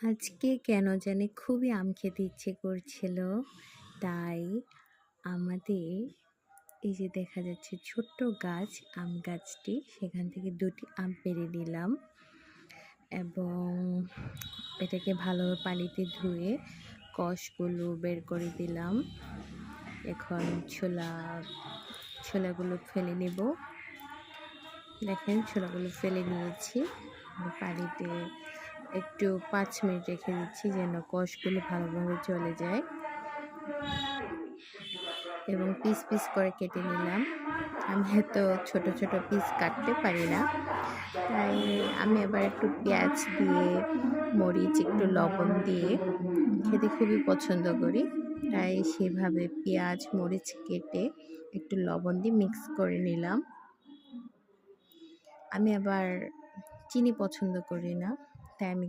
আজকে কেন জানি খুবই আম খেতে ইচ্ছে করছিল। তাই আমাদের এই যে দেখা যাচ্ছে ছোট্ট গাছ, আম গাছটি, সেখান থেকে ২টি আম পেড়ে নিলাম এবং এটাকে ভালোভাবে পানিতে ধুয়ে কষগুলো বের করে দিলাম। এখন ছোলাগুলো ফেলে নেব। দেখেন ছোলাগুলো ফেলে নিয়েছি। পানিতে একটু ৫ মিনিট রেখে দিচ্ছি যেন কষগুলো ভালোভাবে চলে যায় এবং পিস পিস করে কেটে নিলাম। আমি এত ছোট ছোট পিস কাটতে পারি না, তাই আমি আবার একটু পেঁয়াজ দিয়ে, মরিচ, একটু লবণ দিয়ে খেতে খুবই পছন্দ করি। তাই সেভাবে পেঁয়াজ মরিচ কেটে একটু লবণ দিয়ে মিক্স করে নিলাম। আমি আবার চিনি পছন্দ করি না, তাই আমি